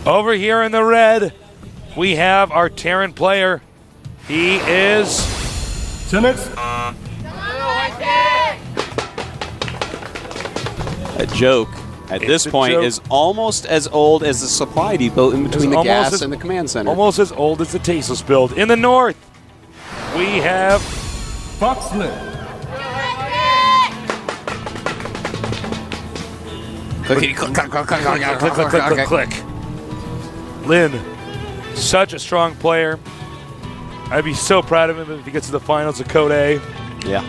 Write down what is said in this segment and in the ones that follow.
Over here in the red, we have our Terran player. He is... A joke at this point is almost as old as the supply depot in between the gas and the command center. Almost as old as the tasteless build. In the north, we have Foxlit. Clickety click, click, click, click, click, click, click, click, click, click. Lynn, such a strong player. I'd be so proud of him if he gets to the finals of Code A. Yeah.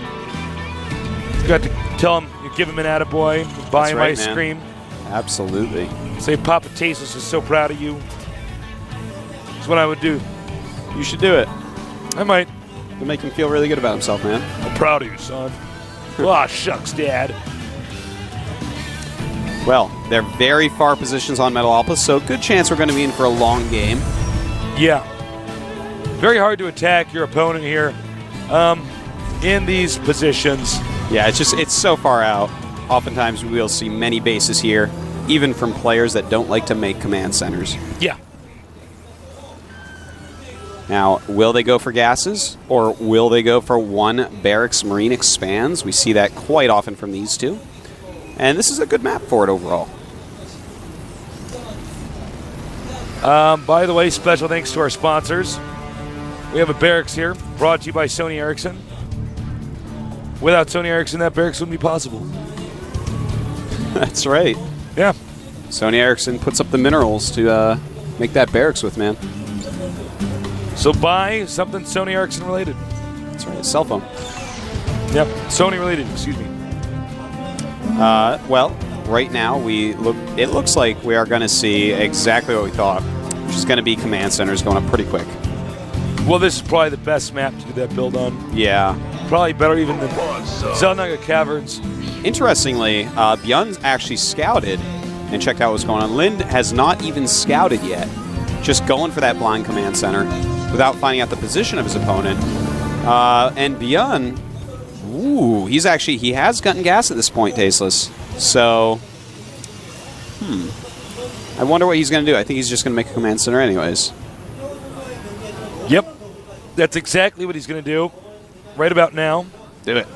You got to tell him, you give him an attaboy, buy him ice cream. Absolutely. Say Papa Tasteless is so proud of you. That's what I would do. You should do it. I might. It'll make him feel really good about himself, man. I'm proud of you, son. Aw, shucks, Dad. Well, they're very far positions on Metalopolis, so good chance we're going to be in for a long game. Yeah. Very hard to attack your opponent here in these positions. Yeah, it's so far out. Oftentimes we will see many bases here, even from players that don't like to make command centers. Yeah. Now, will they go for gases, or will they go for one barracks marine expands? We see that quite often from these two. And this is a good map for it overall. By the way, special thanks to our sponsors. We have a barracks here, brought to you by Sony Ericsson. Without Sony Ericsson, that barracks wouldn't be possible. That's right. Yeah. Sony Ericsson puts up the minerals to make that barracks with, man. So buy something Sony Ericsson related. That's right, a cell phone. Yep, Sony related, excuse me. Well, right now it looks like we are going to see exactly what we thought, which is going to be command centers going up pretty quick. Well, this is probably the best map to do that build on. Yeah. Probably better even than Zelnaga Caverns. Interestingly, Byun's actually scouted and checked out what's going on. Lind has not even scouted yet, just going for that blind command center without finding out the position of his opponent. And Byun, ooh, he has gotten gas at this point, Tasteless. So, I wonder what he's going to do. I think he's just going to make a command center anyways. Yep. That's exactly what he's going to do right about now. Do it.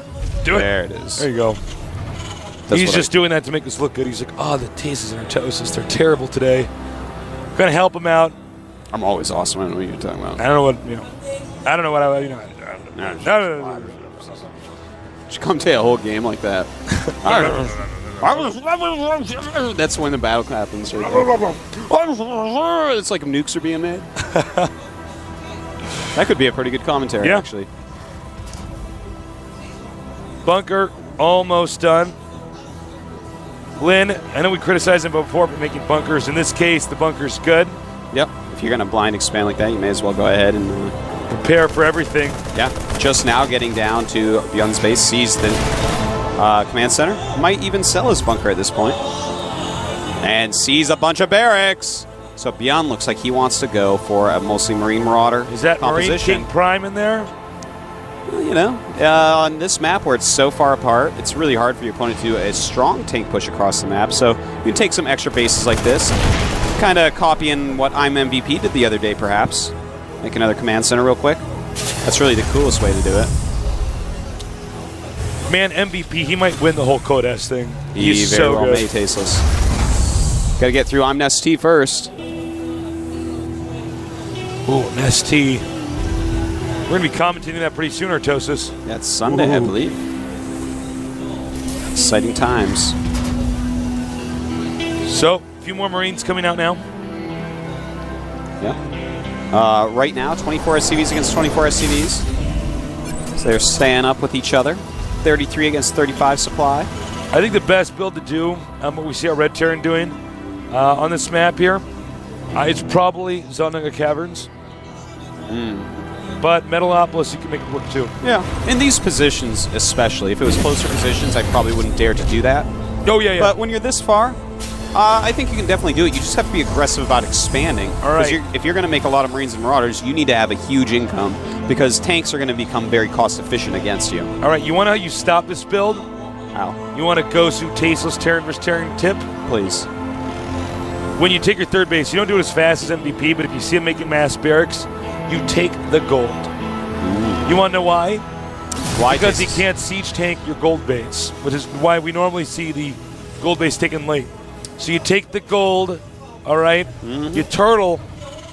Do it. There it is. There you go. He's just doing that to make us look good. He's like, oh, the tastes and our toasts, they're terrible today. Going to help him out. I'm always awesome. I don't know what you're talking about. I don't know what, I don't know what I, No. Just come to a whole game like that. That's when the battle happens. Right there. It's like nukes are being made. That could be a pretty good commentary, actually. Bunker almost done. Lynn, I know we criticized him before for making bunkers. In this case, the bunker's good. Yep. If you're going to blind expand like that, you may as well go ahead and prepare for everything. Yeah. Just now getting down to Byun's base, sees the command center. Might even sell his bunker at this point. And sees a bunch of barracks. So Byun looks like he wants to go for a mostly Marine Marauder Is that composition. Marine King Prime in there? Well, you know, on this map where it's so far apart, it's really hard for your opponent to do a strong tank push across the map. So you can take some extra bases like this, kind of copying what I'm MVP did the other day, perhaps. Make another command center real quick. That's really the coolest way to do it. Man, MVP, he might win the whole Code S thing. He He's very so well good. may, Tasteless. Got to get through I'm Nest T first. Ooh, Nest T. We're going to be commentating that pretty soon, Artosis. That's Sunday, I believe. Exciting times. So, a few more Marines coming out now. Yeah. Right now, 24 SCVs against 24 SCVs. So they're staying up with each other. 33 against 35 supply. I think the best build to do, what we see our Red Terran doing on this map here, it's probably Zelnaga Caverns. But Metalopolis, you can make it work too. Yeah. In these positions, especially. If it was closer positions, I probably wouldn't dare to do that. Oh, yeah, yeah. But when you're this far, I think you can definitely do it. You just have to be aggressive about expanding. All right. If you're going to make a lot of Marines and Marauders, you need to have a huge income because tanks are going to become very cost-efficient against you. All right, you want to how you stop this build? How? You want to go through Tasteless Terran vs. Terran tip? Please. when you take your third base, you don't do it as fast as MVP, but if you see him making mass barracks, you take the gold. You want to know why? Why? Because he can't siege tank your gold base, which is why we normally see the gold base taken late. So you take the gold, all right? You turtle,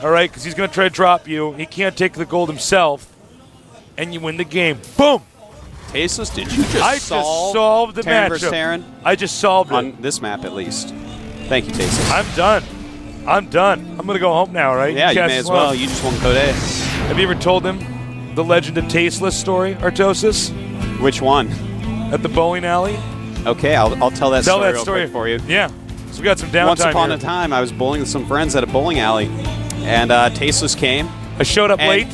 all right, because he's going to try to drop you. He can't take the gold himself, and you win the game. Boom! Tasteless, did you just solved the Terran versus matchup. Terran? I just solved it. On this map, at least. Thank you, Tasteless. I'm done. I'm going to go home now, right? Yeah, you may as well. You just won Code A. Have you ever told him the Legend of Tasteless story, Artosis? Which one? At the bowling alley? Okay, I'll tell that story real quick for you. Yeah. So we got some downtime Once upon here. a time, I was bowling with some friends at a bowling alley, and Tasteless came. I showed up late.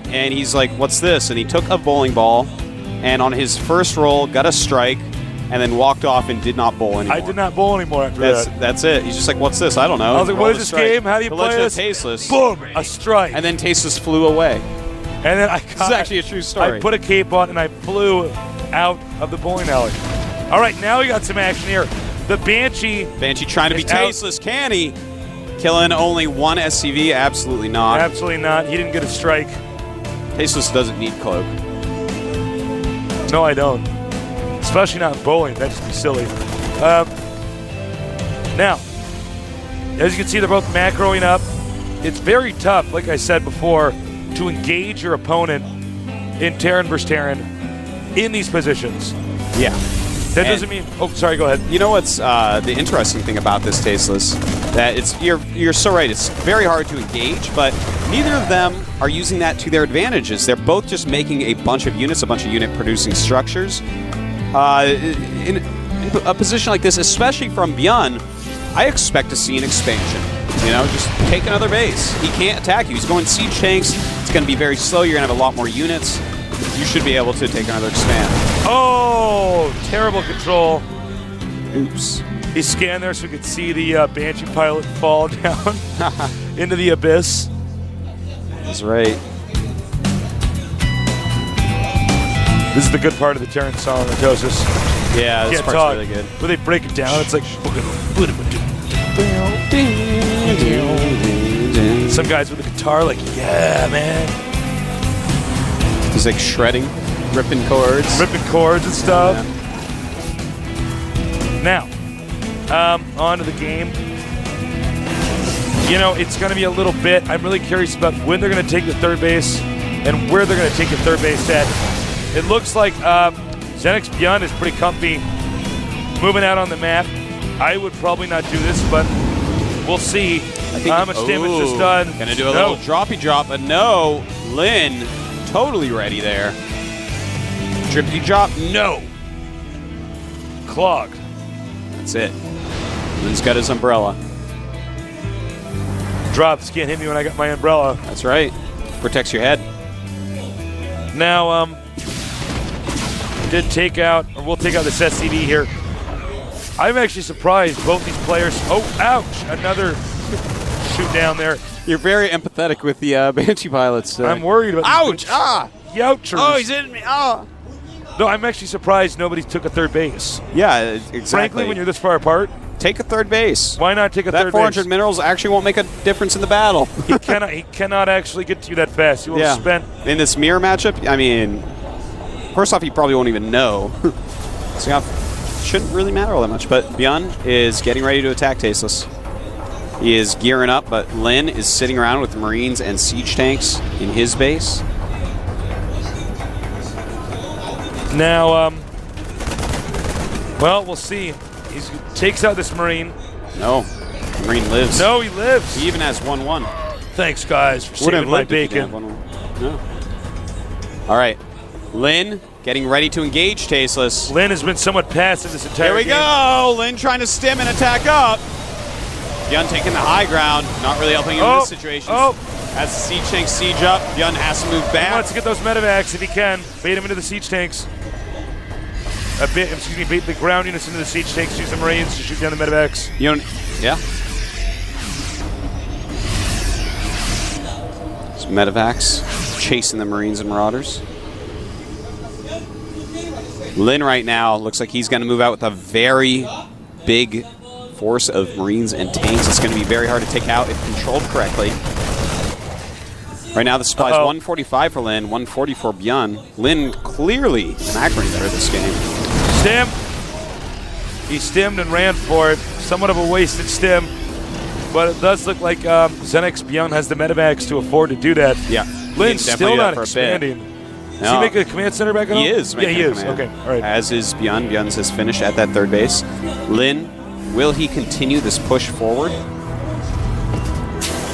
And he's like, what's this? And he took a bowling ball, and on his first roll, got a strike, and then walked off and did not bowl anymore. I did not bowl anymore after that. That's it. He's just like, what's this? I don't know. I was like, what is this game? How do you play this? Tasteless. Boom! A strike. And then Tasteless flew away. And then this is actually a true story. I put a cape on and I flew out of the bowling alley. All right, now we got some action here. The Banshee trying to be Tasteless. Can he? Killing only one SCV? Absolutely not. Absolutely not. He didn't get a strike. Tasteless doesn't need cloak. No, I don't. Especially not in bowling. That'd just be silly. Now, as you can see, they're both macroing up. It's very tough, like I said before, to engage your opponent in Terran versus Terran in these positions. Yeah. That doesn't mean... Oh, sorry, go ahead. You know what's the interesting thing about this, Tasteless? That you're so right. It's very hard to engage, but neither of them are using that to their advantages. They're both just making a bunch of units, a bunch of unit-producing structures. In a position like this, especially from Byun, I expect to see an expansion. You know, just take another base. He can't attack you. He's going siege tanks. It's going to be very slow. You're going to have a lot more units. You should be able to take another expand. Oh, terrible control. Oops. He scanned there so we could see the Banshee pilot fall down into the abyss. That's right. This is the good part of the Terran song, Artosis. Yeah, this part's really good. Where they break it down, it's like... Some guys with a guitar like, yeah, man. He's like shredding, ripping chords. Ripping chords and stuff. Yeah. Now, on to the game. You know, it's going to be a little bit... I'm really curious about when they're going to take the third base and where they're going to take the third base at. It looks like Xenix Byun is pretty comfy moving out on the map. I would probably not do this, but we'll see how much damage is done. Gonna do a little droppy drop, but no. Lin, totally ready there. Drippity drop, no. Clogged. That's it. Lin's got his umbrella. Drops can't hit me when I got my umbrella. That's right. Protects your head. Now, we'll take out this SCV here. I'm actually surprised both these players. Oh, ouch! Another shoot down there. You're very empathetic with the Banshee pilots. I'm worried about. Ouch! Youchers. Oh, he's hitting me! No, I'm actually surprised nobody took a third base. Yeah, exactly. Frankly, when you're this far apart, take a third base. Why not take a third base? That 400 minerals actually won't make a difference in the battle. He cannot actually get to you that fast. He will have spent in this mirror matchup. I mean, first off, he probably won't even know. So shouldn't really matter all that much. But Byun is getting ready to attack Tasteless. He is gearing up, but Lin is sitting around with Marines and siege tanks in his base. Now, well, we'll see. He takes out this Marine. No, the Marine lives. No, he lives. He even has 1-1. Thanks, guys, for saving my bacon. No. All right, Lin getting ready to engage Tasteless. Lin has been somewhat passive this entire game. Here we go. Lin trying to stim and attack up. Byun taking the high ground, not really helping him in this situation. As the siege tanks siege up, Byun has to move back. He wants to get those medevacs if he can. Bait him into the siege tanks. Bait the ground units into the siege tanks. Use the Marines to shoot down the medevacs. Yeah. Some medevacs chasing the Marines and Marauders. Lin right now looks like he's going to move out with a very big force of Marines and tanks. It's going to be very hard to take out if controlled correctly. Right now, the supply is 145 for Lin, 140 for Byun. Lin clearly an accurate better this game. Stim. He stimmed and ran for it. Somewhat of a wasted stim, but it does look like Zenix Byun has the medevacs to afford to do that. Yeah. Lin's still not expanding. Is he making a command center back at home? He is. Yeah, he is. Okay, all right. As is Byun. Byun has finished at that third base. Lin, will he continue this push forward?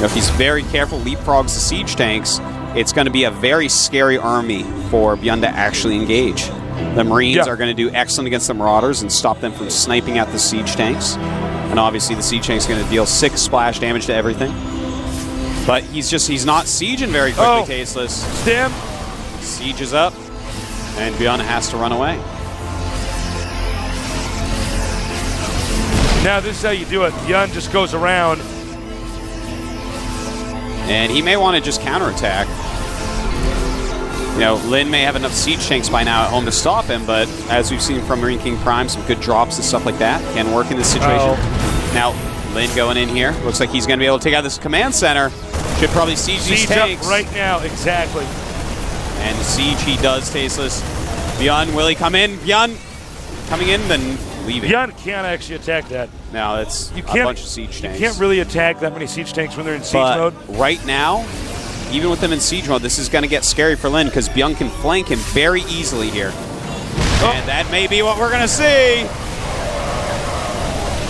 If he's very careful, leapfrogs the siege tanks, it's going to be a very scary army for Byun to actually engage. The Marines are going to do excellent against the Marauders and stop them from sniping at the siege tanks. And obviously the siege tank's going to deal 6 splash damage to everything. But he's not sieging very quickly, Tasteless. Stim. Siege is up, and Byun has to run away. Now this is how you do it. Byun just goes around. And he may want to just counterattack. You know, Lin may have enough siege tanks by now at home to stop him, but as we've seen from Marine King Prime, some good drops and stuff like that can work in this situation. Now, Lin going in here. Looks like he's going to be able to take out this command center. Should probably siege these tanks. Up right now, exactly. And siege he does, Tasteless. Byun, will he come in? Byun coming in, then leaving. Byun can't actually attack that. No, that's a bunch of siege tanks. You can't really attack that many siege tanks when they're in siege mode. Right now, even with them in siege mode, this is going to get scary for Lin because Byun can flank him very easily here. And that may be what we're going to see.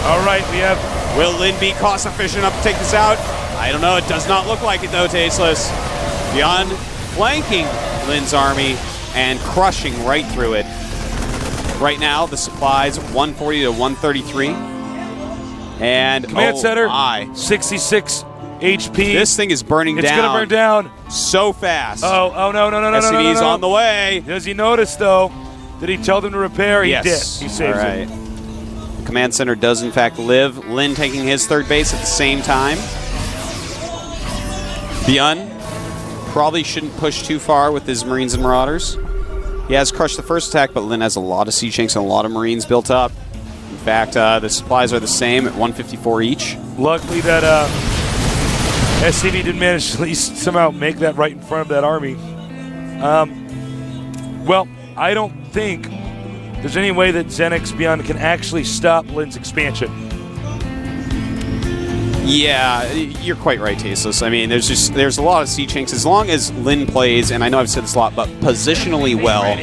All right, we have... Will Lin be cost efficient enough to take this out? I don't know. It does not look like it, though, Tasteless. Byun flanking Lin's army and crushing right through it. Right now, the supplies 140 to 133. And command center, 66 HP. This thing is burning down. It's going to burn down so fast. Oh no! SCV's on the way. Does he notice though? Did he tell them to repair? He did. He saves it. The command center does in fact live. Lin taking his third base at the same time. Byun probably shouldn't push too far with his Marines and Marauders. He has crushed the first attack, but Lin has a lot of siege tanks and a lot of Marines built up. In fact, the supplies are the same at 154 each. Luckily that SCV did manage to at least somehow make that right in front of that army. Well, I don't think there's any way that Zenix Byun can actually stop Lin's expansion. Yeah, you're quite right, Tasteless. I mean, there's a lot of siege tanks. As long as Lin plays, and I know I've said this a lot, but positionally well,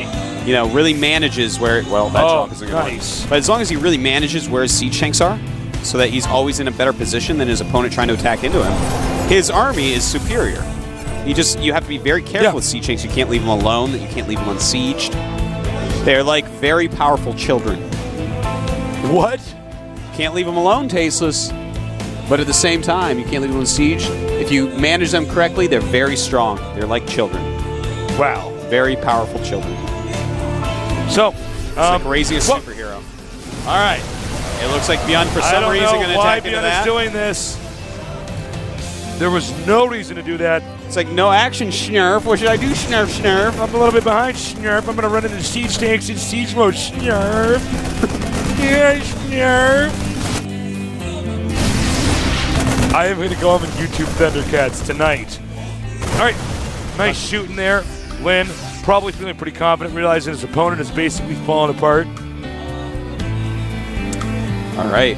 you know, really manages where, well, that chalk isn't going to work. But as long as he really manages where his siege tanks are, so that he's always in a better position than his opponent trying to attack into him, his army is superior. You have to be very careful with siege tanks. You can't leave them alone. You can't leave them unsieged. They're like very powerful children. What? Can't leave them alone, Tasteless. But at the same time, you can't leave them unsieged. If you manage them correctly, they're very strong. They're like children. Wow. Very powerful children. So, it's like raising a superhero. All right. It looks like Byun, for some reason, going to attack into that. Byun is doing this. There was no reason to do that. It's like, no action, Schnurf. What should I do, Schnurf, Schnurf? I'm a little bit behind, Schnurf. I'm going to run into siege tanks in siege mode, Schnurf. Yeah, Schnurf. I am going to go on YouTube Thundercats tonight. All right, nice shooting there. Lin probably feeling pretty confident, realizing his opponent is basically falling apart. All right,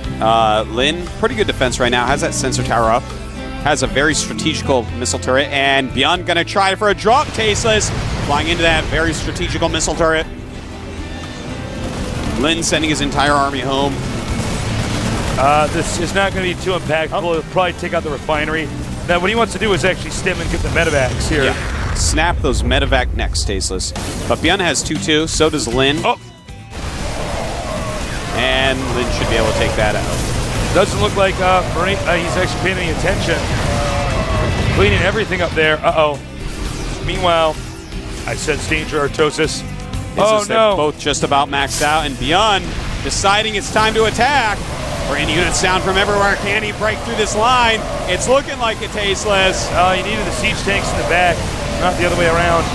Lin, pretty good defense right now. Has that sensor tower up. Has a very strategical missile turret, and Byun going to try for a drop, Tasteless. Flying into that very strategical missile turret. Lin sending his entire army home. This is not going to be too impactful. He'll probably take out the refinery. Now, what he wants to do is actually stim and get the medevacs here. Yeah. Snap those medevac next, Tasteless. But Byun has 2-2, so does Lin. Oh. And Lin should be able to take that out. Doesn't look like he's actually paying any attention. Cleaning everything up there. Uh-oh. Meanwhile, I sense danger, Artosis. Oh, no. Both just about maxed out, and Byun deciding it's time to attack. Brand units down from everywhere. Can he break through this line? It's looking like it, Tasteless. He needed the siege tanks in the back, not the other way around.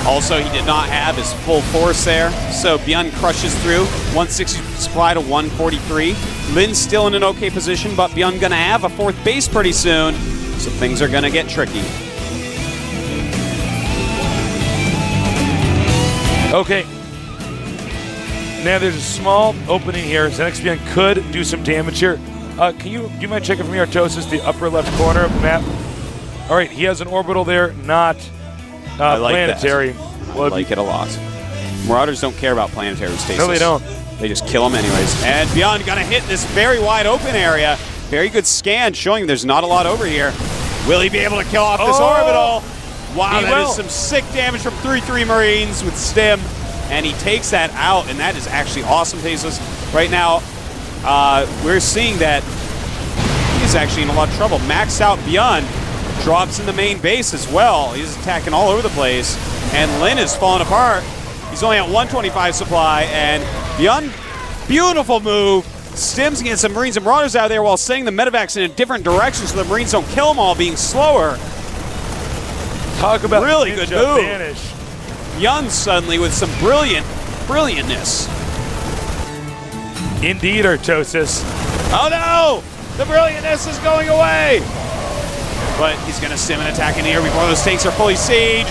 Also, he did not have his full force there, so Byun crushes through. 160 supply to 143. Lin's still in an okay position, but Byun gonna have a 4th base pretty soon, so things are gonna get tricky. Okay. Now there's a small opening here. Xenix Byun could do some damage here. Do you mind checking for me, Artosis, the upper left corner of the map? All right, he has an orbital there, not I like planetary. That. I like it a lot. Marauders don't care about planetary stasis. No, they don't. They just kill them anyways. And Byun gonna hit this very wide open area. Very good scan showing there's not a lot over here. Will he be able to kill off this orbital? Wow, that is some sick damage from 3-3 Marines with Stim. And he takes that out, and that is actually awesome, Tasteless. Right now, we're seeing that he's actually in a lot of trouble. Maxed out Byun drops in the main base as well. He's attacking all over the place. And Lin is falling apart. He's only at 125 supply, and Byun, beautiful move. Stims getting some Marines and Marauders out there while sending the medevacs in a different direction so the Marines don't kill them all, being slower. Talk about really good move. Vanish. Byun suddenly with some brilliantness. Indeed, Artosis. Oh no! The brilliantness is going away! But he's going to stim an attack in here before those tanks are fully sieged.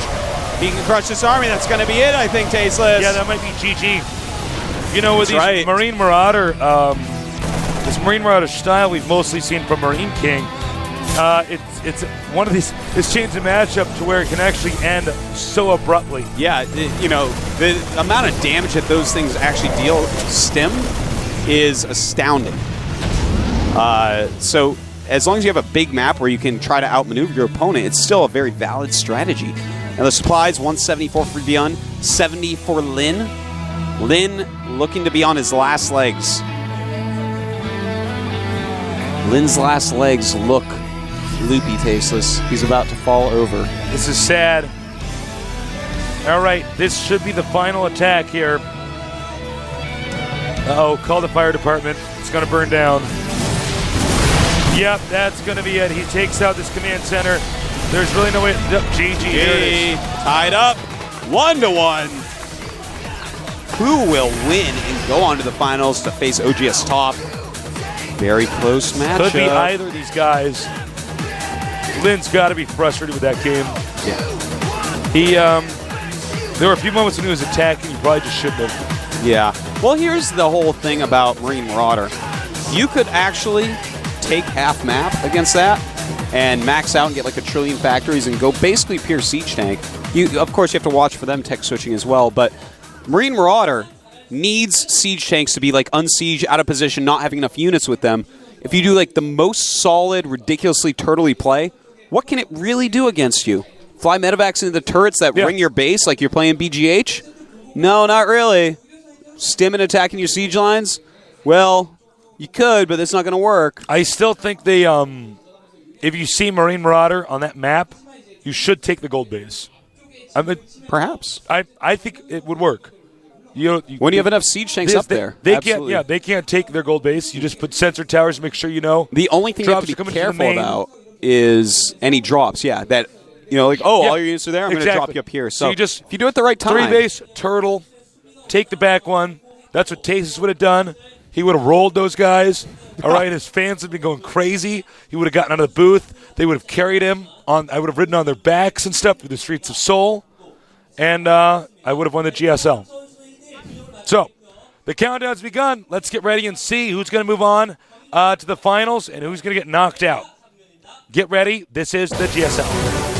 He can crush this army. That's going to be it, I think, Tasteless. Yeah, that might be GG. You know, with That's these right. Marine Marauder, this Marine Marauder style we've mostly seen from Marine King, it's one of these. It's changed the matchup to where it can actually end so abruptly. Yeah, you know, the amount of damage that those things actually deal stim is astounding. So as long as you have a big map where you can try to outmaneuver your opponent, it's still a very valid strategy. Now the supplies, 174 for Byun, 70 for Lin. Lin looking to be on his last legs. Lin's last legs look loopy, Tasteless. He's about to fall over. This is sad. All right, this should be the final attack here. Uh-oh, call the fire department. It's going to burn down. Yep, that's going to be it. He takes out this command center. There's really no way. GG. Hey, tied up, 1-1. Who will win and go on to the finals to face OGS Top? Very close matchup. Could be either of these guys. Lin's got to be frustrated with that game. Yeah. There were a few moments when he was attacking. He probably just shouldn't have. Yeah. Well, here's the whole thing about Marine Marauder. You could actually take half map against that and max out and get like 1 trillion factories and go basically pure siege tank. Of course, you have to watch for them tech switching as well, but Marine Marauder needs siege tanks to be like unsiege, out of position, not having enough units with them. If you do like the most solid, ridiculously turtley play, what can it really do against you? Fly medevacs into the turrets that ring your base like you're playing BGH? No, not really. Stim and attacking your siege lines? Well, you could, but that's not going to work. I still think they, if you see Marine Marauder on that map, you should take the gold base. I mean, perhaps. I think it would work. When you have enough siege tanks up there, they can't. Yeah, they can't take their gold base. You just put sensor towers to make sure you know. The only thing you have to be careful about is any drops. Yeah, that all your units are there. I'm going to drop you up here. So you just if you do it the right time, 3 base turtle, take the back one. That's what Tasis would have done. He would have rolled those guys. All right, his fans would be going crazy. He would have gotten out of the booth. They would have carried him on. I would have ridden on their backs and stuff through the streets of Seoul, and I would have won the GSL. So, the countdown's begun. Let's get ready and see who's going to move on to the finals and who's going to get knocked out. Get ready. This is the GSL.